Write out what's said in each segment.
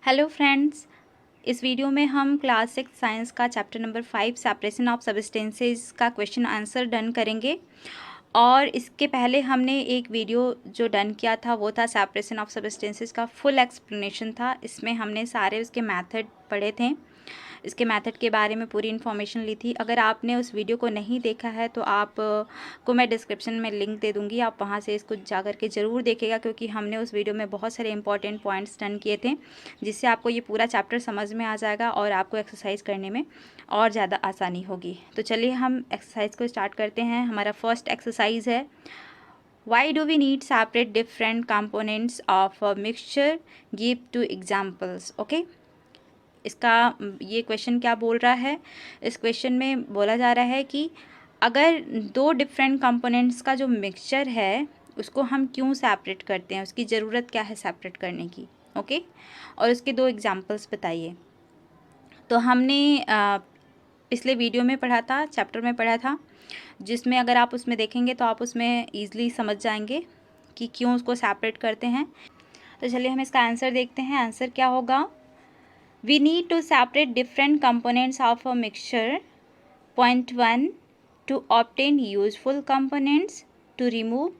Hello friends, इस video में हम क्लास 6 साइंस का chapter number 5 separation of substances का क्वेश्चन आंसर डन करेंगे। और इसके पहले हमने एक वीडियो जो डन किया था वो था सेपरेशन ऑफ सब्सटेंसेस का फुल एक्सप्लेनेशन था। इसमें हमने सारे उसके मेथड पढ़े थे, इसके मेथड के बारे में पूरी इन्फॉर्मेशन ली थी। अगर आपने उस वीडियो को नहीं देखा है तो आप को मैं डिस्क्रिप्शन में लिंक दे दूँगी, आप वहाँ से इसको जा कर के ज़रूर देखिएगा, क्योंकि हमने उस वीडियो में बहुत सारे इंपॉर्टेंट पॉइंट्स डन किए थे जिससे आपको ये पूरा चैप्टर समझ में आ जाएगा और आपको एक्सरसाइज करने में और ज़्यादा आसानी होगी। तो चलिए हम एक्सरसाइज को स्टार्ट करते हैं। हमारा फर्स्ट एक्सरसाइज है, Why do we need separate different components of a mixture? Give two examples. Okay? इसका ये क्वेश्चन क्या बोल रहा है? इस क्वेश्चन में बोला जा रहा है कि अगर दो डिफरेंट कंपोनेंट्स का जो मिक्सचर है उसको हम क्यों सेपरेट करते हैं, उसकी ज़रूरत क्या है सेपरेट करने की। ओके, और उसके दो एग्जांपल्स बताइए। तो हमने पिछले वीडियो में पढ़ा था, चैप्टर में पढ़ा था, जिसमें अगर आप उसमें देखेंगे तो आप उसमें ईज़िली समझ जाएंगे कि क्यों उसको सेपरेट करते हैं। तो चलिए हम इसका आंसर देखते हैं। आंसर क्या होगा? We need to separate different components of a mixture. Point 1, to obtain useful components, to remove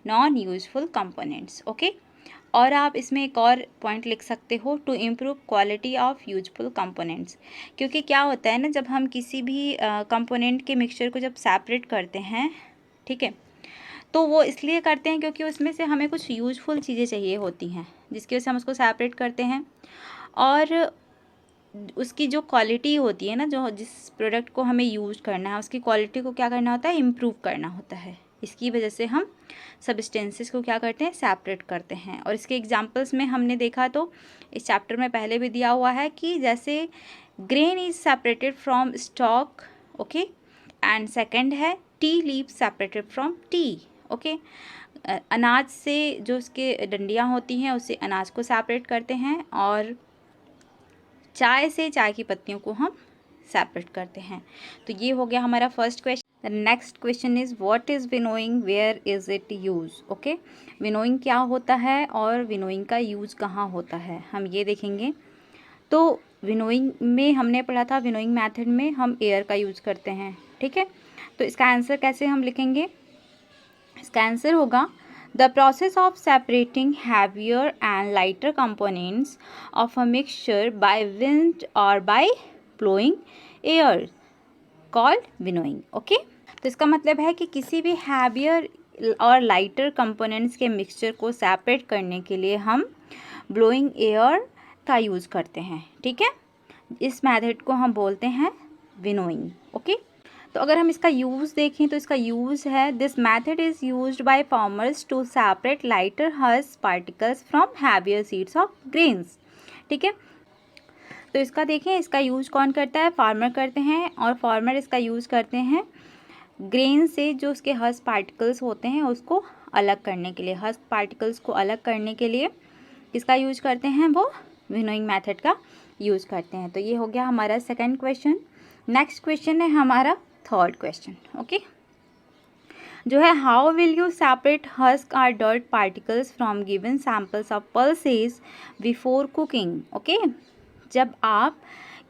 non-useful components. Okay? और आप इसमें एक और पॉइंट लिख सकते हो, to improve quality of useful components. क्योंकि क्या होता है ना, जब हम किसी भी कंपोनेंट के मिक्सचर को जब सेपरेट करते हैं, ठीक है, तो वो इसलिए करते हैं क्योंकि उसमें से हमें कुछ यूजफुल चीज़ें चाहिए होती हैं जिसकी वजह से हम उसको सेपरेट करते हैं। और उसकी जो क्वालिटी होती है ना, जो जिस प्रोडक्ट को हमें यूज़ करना है उसकी क्वालिटी को क्या करना होता है, इम्प्रूव करना होता है। इसकी वजह से हम सब्सटेंसेस को क्या करते हैं, सेपरेट करते हैं। और इसके एग्जांपल्स में हमने देखा तो इस चैप्टर में पहले भी दिया हुआ है कि जैसे grain is separated from stalk, okay, and second है tea leave separated from tea. Okay, अनाज से जो उसके डंडियाँ होती हैं उससे अनाज को सेपरेट करते हैं, और चाय से चाय की पत्तियों को हम सेपरेट करते हैं। तो ये हो गया हमारा first question. The next question is, what is winnowing, where is it use. Okay, winnowing क्या होता है और विनोइंग का यूज़ कहाँ होता है, हम ये देखेंगे। तो विनोइंग में हमने पढ़ा था, विनोइंग मेथड में हम एयर का यूज़ करते हैं, ठीक है। तो इसका आंसर कैसे हम लिखेंगे? इसका आंसर होगा, the process of separating heavier and lighter components of a mixture by wind or by blowing air called winnowing. Okay? तो इसका मतलब है कि किसी भी हैवियर और लाइटर कंपोनेंट्स के मिक्सचर को सेपरेट करने के लिए हम ब्लोइंग एयर का यूज़ करते हैं, ठीक है। इस मेथड को हम बोलते हैं विनोइंग। ओके, तो अगर हम इसका यूज़ देखें तो इसका यूज़ है, this method is used by farmers to separate lighter husk particles from heavier seeds of grains, ठीक है। तो इसका देखें, इसका यूज़ कौन करता है? फार्मर करते हैं, और फार्मर इसका यूज़ करते हैं ग्रेन से जो उसके हस्क पार्टिकल्स होते हैं उसको अलग करने के लिए। हस्क पार्टिकल्स को अलग करने के लिए किसका यूज़ करते हैं? वो विनोइंग मैथड का यूज़ करते हैं। तो ये हो गया हमारा सेकंड क्वेश्चन। नेक्स्ट क्वेश्चन है हमारा थर्ड क्वेश्चन। ओके, जो है, how will you separate husk और dirt particles from given samples of pulses before cooking. Okay, जब आप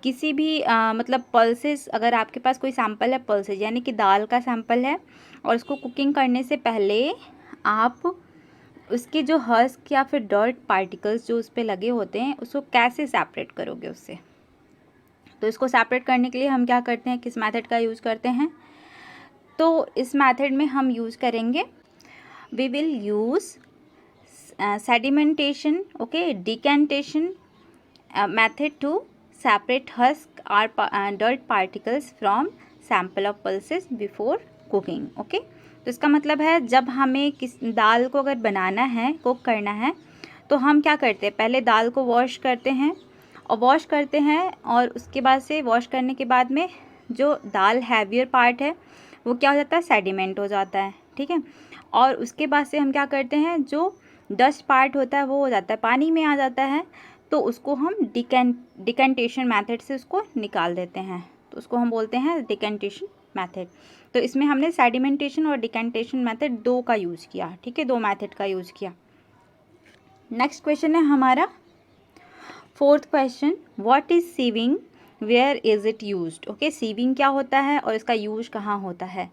किसी भी मतलब पल्सेस, अगर आपके पास कोई सैम्पल है पल्सेस यानी कि दाल का सैम्पल है, और उसको कुकिंग करने से पहले आप उसके जो हस्क या फिर डर्ट पार्टिकल्स जो उस पर लगे होते हैं उसको कैसे सेपरेट करोगे उससे। तो इसको सेपरेट करने के लिए हम क्या करते हैं, किस मेथड का यूज़ करते हैं? तो इस मेथड में हम यूज़ करेंगे, we will use sedimentation, okay, decantation method to separate husk और dirt particles from sample of pulses before cooking. Okay, तो इसका मतलब है जब हमें किस दाल को अगर बनाना है, कुक करना है, तो हम क्या करते हैं, पहले दाल को वॉश करते हैं, और उसके बाद से वॉश करने के बाद में जो दाल हैवियर पार्ट है वो क्या हो जाता है, सेडिमेंट हो जाता है, ठीक है। और उसके बाद से हम क्या करते हैं, जो डस्ट पार्ट होता है वो हो जाता है, पानी में आ जाता है, तो उसको हम डिकेंटेशन मेथड से उसको निकाल देते हैं, तो उसको हम बोलते हैं डिकेंटेशन मेथड। तो इसमें हमने सेडिमेंटेशन और डिकेंटेशन मेथड दो का यूज़ किया, ठीक है, दो मेथड का यूज़ किया। नेक्स्ट क्वेश्चन है हमारा, fourth question, what is sieving, where is it used. Okay, sieving क्या होता है और इसका यूज कहाँ होता है।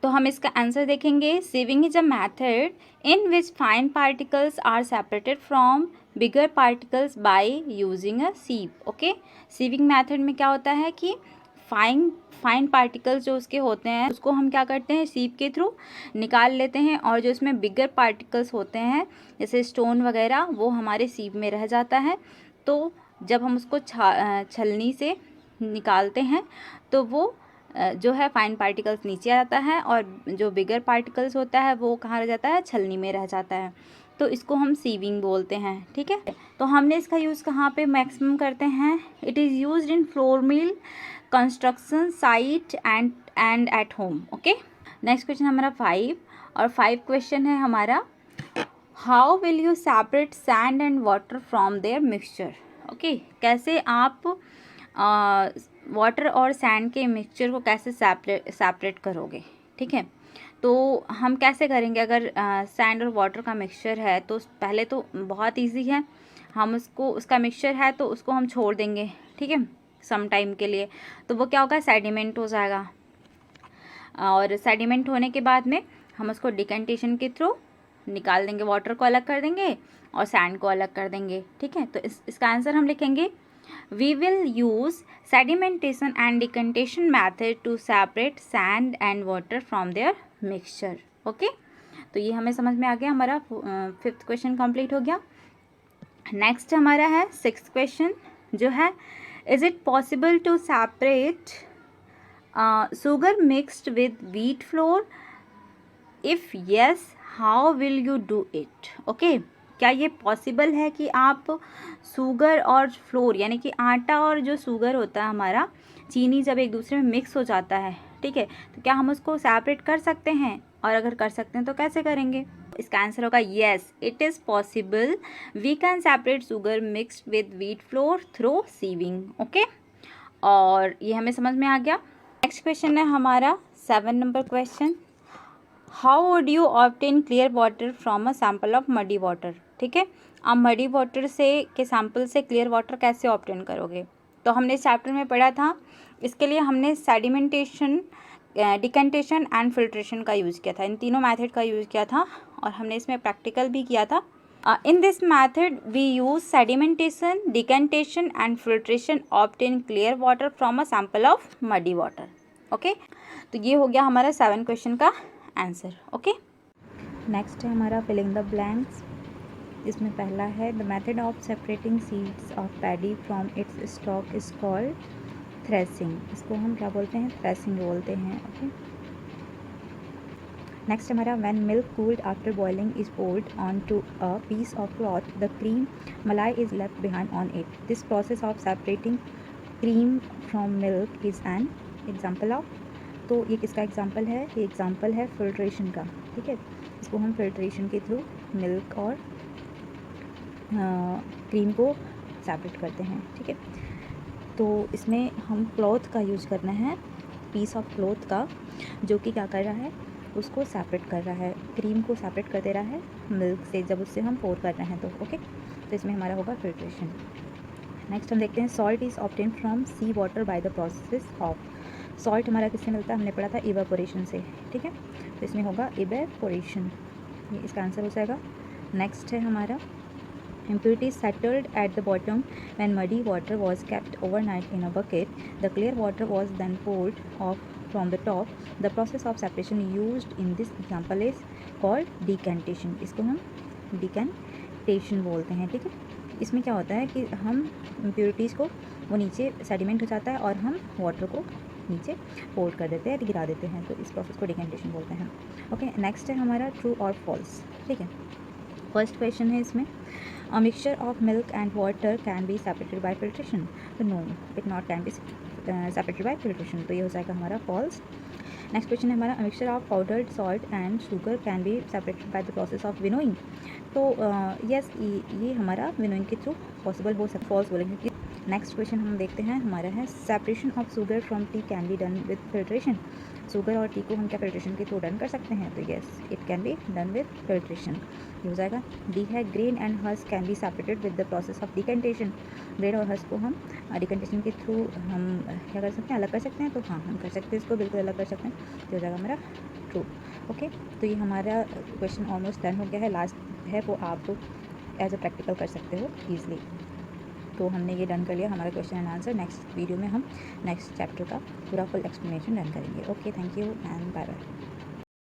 तो हम इसका आंसर देखेंगे। Sieving is a method in which fine particles are separated from bigger particles by using a sieve. Okay, sieving method में क्या होता है कि फाइन पार्टिकल्स जो उसके होते हैं उसको हम क्या करते हैं, सीव के थ्रू निकाल लेते हैं, और जो इसमें बिगर पार्टिकल्स होते हैं जैसे स्टोन वगैरह वो हमारे सीव में रह जाता है। तो जब हम उसको छलनी से निकालते हैं तो वो जो है फाइन पार्टिकल्स नीचे आ जाता है, और जो बिगर पार्टिकल्स होता है वो कहाँ रह जाता है, छलनी में रह जाता है। तो इसको हम सीविंग बोलते हैं। ठीक है, तो हमने इसका यूज़ कहाँ पे मैक्सिमम करते हैं। It is used in flour mill construction site and at home. Okay, next question हमारा 5, और 5 क्वेश्चन है हमारा, how will you separate sand and water from their mixture. Okay, कैसे आप वाटर और सैंड के मिक्सचर को कैसे सेपरेट करोगे। ठीक है, तो हम कैसे करेंगे, अगर सैंड और वाटर का मिक्सचर है तो पहले तो बहुत इजी है, हम उसका मिक्सचर है तो उसको हम छोड़ देंगे। ठीक है, सम टाइम के लिए, तो वो क्या होगा, सेडिमेंट हो जाएगा, और सेडिमेंट होने के बाद में हम उसको डिकेंटेशन के थ्रू निकाल देंगे, वाटर को अलग कर देंगे और सैंड को अलग कर देंगे। ठीक है, तो इसका आंसर हम लिखेंगे, we will use sedimentation and decantation method to separate sand and water from their mixture. Okay, तो ये हमें समझ में आ गया, हमारा 5th क्वेश्चन कंप्लीट हो गया। नेक्स्ट हमारा है 6th क्वेश्चन जो है, is it possible to separate sugar mixed with wheat flour, if yes how will you do it. Okay, क्या ये पॉसिबल है कि आप शुगर और फ्लोर यानी कि आटा और जो शुगर होता है हमारा, चीनी जब एक दूसरे में मिक्स हो जाता है, ठीक है, तो क्या हम उसको सेपरेट कर सकते हैं, और अगर कर सकते हैं तो कैसे करेंगे। इसका आंसर होगा yes, it is possible, we can separate sugar mixed with wheat flour through sieving. Okay, और ये हमें समझ में आ गया। नेक्स्ट क्वेश्चन है हमारा 7 number question, how would you obtain clear water from a sample of muddy water. ठीक है, आप मडी वाटर के सैम्पल से क्लियर वाटर कैसे ऑब्टेन करोगे। तो हमने इस चैप्टर में पढ़ा था, इसके लिए हमने सेडिमेंटेशन, डिकेंटेशन एंड फिल्ट्रेशन का यूज़ किया था, इन तीनों मेथड का यूज़ किया था, और हमने इसमें प्रैक्टिकल भी किया था। In this method we use sedimentation, decantation and filtration obtain clear water from a sample of muddy water. Okay, तो ये हो गया हमारा 7 क्वेश्चन का आंसर। ओके, नेक्स्ट है हमारा फिलिंग द ब्लैंक्स। इसमें पहला है, the method of separating seeds of paddy from its stalk is called threshing. इसको हम क्या बोलते हैं, थ्रेसिंग बोलते हैं। ओके, नेक्स्ट हमारा, when milk cooled after boiling is poured on to a piece of cloth, the cream malai is left behind on it, this process of separating cream from milk is an example of. तो ये किसका example है, ये example है filtration का। ठीक है, इसको हम फिल्ट्रेशन के थ्रू मिल्क और क्रीम को सेपरेट करते हैं। ठीक है, तो इसमें हम क्लॉथ का यूज़ करना है, पीस ऑफ क्लॉथ का, जो कि क्या कर रहा है, उसको सेपरेट कर रहा है, क्रीम को सेपरेट कर दे रहा है मिल्क से, जब उससे हम पोर कर रहे हैं तो। ओके, तो इसमें हमारा होगा फिल्ट्रेशन। नेक्स्ट हम देखते हैं, salt is obtain from sea water by the process of. Salt हमारा किससे मिलता है, हमने पढ़ा था इवेपोरेशन से। ठीक है, तो इसमें होगा इवेपोरेशन, ये इसका आंसर हो जाएगा। नेक्स्ट है हमारा, impurities settled at the bottom when muddy water was kept overnight in a bucket. The clear water was then poured off from the top. The process of separation used in this example is called decantation. इसको हम decantation बोलते हैं। ठीक है, इसमें क्या होता है कि हम impurities को, वो नीचे सेडिमेंट हो जाता है और हम वाटर को नीचे पोर कर देते हैं, गिरा देते हैं, तो इस प्रोसेस को डिकेंटेशन बोलते हैं। ओके, नेक्स्ट है हमारा ट्रू और फॉल्स। ठीक है, फर्स्ट क्वेश्चन है इसमें, a mixture of milk and water can be separated by filtration. तो no, it not can be separated by filtration, तो ये हो जाएगा हमारा false. नेक्स्ट क्वेश्चन है हमारा, a mixture of powdered salt and sugar can be separated by the process of winnowing. तो yes, ये हमारा विनोइंग के थ्रू पॉसिबल हो सकता है, फॉल्स बोलेंगे। नेक्स्ट क्वेश्चन हम देखते हैं, हमारा है separation of sugar from T can be done with filtration. Sugar और टी को हम क्या फिल्ट्रेशन के थ्रू डन कर सकते हैं? तो yes, it can be done with filtration. ये हो जाएगा। डी है grain and husk can be separated with the process of decantation. Grain और हस्क को हम डिकेंटेशन के थ्रू हम क्या कर सकते हैं? अलग कर सकते हैं। तो हाँ, हम कर सकते हैं, इसको बिल्कुल अलग कर सकते हैं। तो हो जाएगा हमारा ट्रू। ओके, तो ये हमारा क्वेश्चन ऑलमोस्ट डन हो गया है। लास्ट है वो आप एज अ प्रैक्टिकल कर सकते हो ईजिली। तो हमने ये डन कर लिया हमारा question and answer. Next video में हम नेक्स्ट चैप्टर का पूरा फुल एक्सप्लेनेशन डन करेंगे। Okay, thank you and bye bye.